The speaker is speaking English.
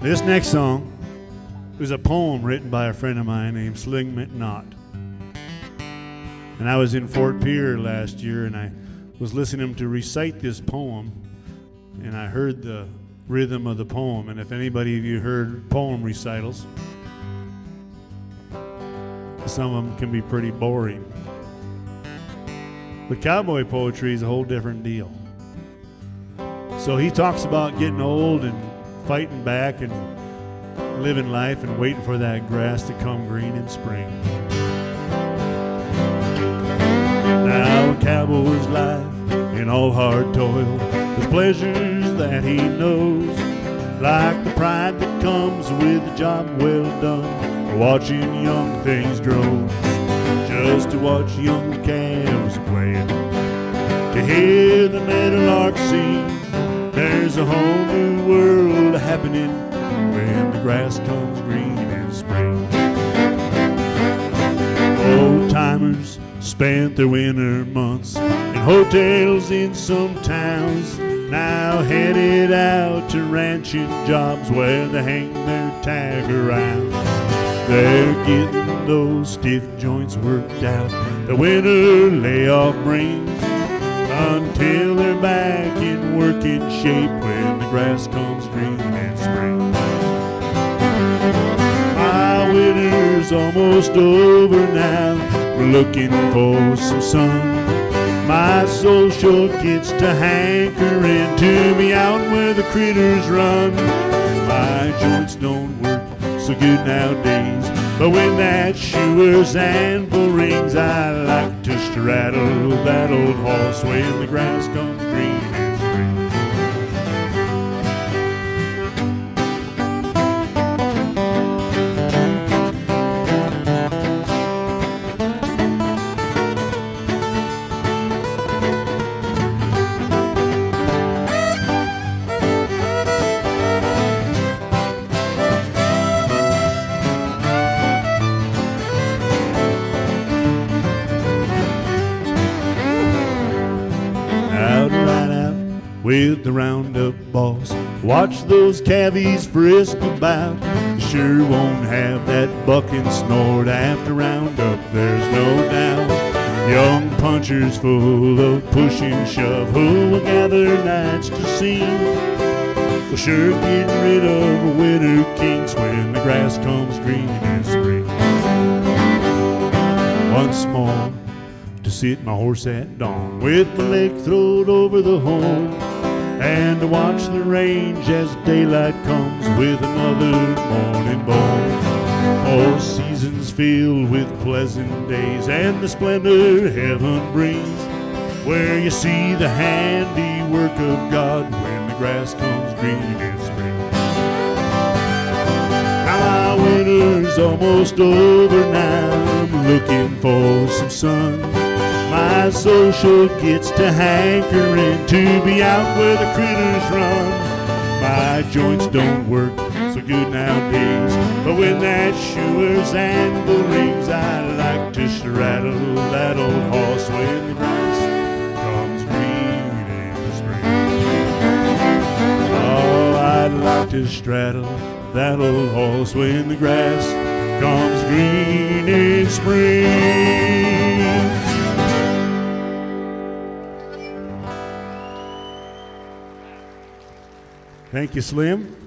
This next song was a poem written by a friend of mine named Sling McNaught. And I was in Fort Pierre last year, and I was listening to recite this poem, and I heard the rhythm of the poem. And if anybody of you heard poem recitals, some of them can be pretty boring. But cowboy poetry is a whole different deal. So he talks about getting old and fighting back and living life and waiting for that grass to come green in spring. Now a cowboy's life in all hard toil, there's pleasures that he knows, like the pride that comes with a job well done, or watching young things grow. Just to watch young calves playing, to hear the meadowlark sing, there's a whole new world happening when the grass comes green in spring. Old timers spent their winter months in hotels in some towns, now headed out to ranching jobs where they hang their tag around. They're getting those stiff joints worked out the winter layoff brings, until they're back in working shape when the grass comes green in spring. My winter's almost over now, we're looking for some sun. My soul sure gets to hankering to be out where the critters run. My joints don't work so good nowadays, but when that shoer's anvil rings, I like to straddle that old horse when the grass comes green in spring. With the roundup boss, watch those cavies frisk about. You sure won't have that bucking snort after roundup, there's no doubt. Young punchers full of push and shove, who will gather nights to sing, will sure get rid of winter kinks when the grass comes green in spring. Once more to sit my horse at dawn, with my leg thrown over the horn, and to watch the range as daylight comes with another morning born. 4 seasons filled with pleasant days and the splendor heaven brings, where you see the handiwork of God when the grass comes green in spring. Now my winter's almost over now, I'm looking for some sun. My soul sure gets to hankering to be out where the critters run. My joints don't work so good nowadays, but when that shoer's anvil rings, I like to straddle that old horse when the grass comes green in spring. Oh, I'd like to straddle that old horse when the grass comes green in spring. Thank you, Slim.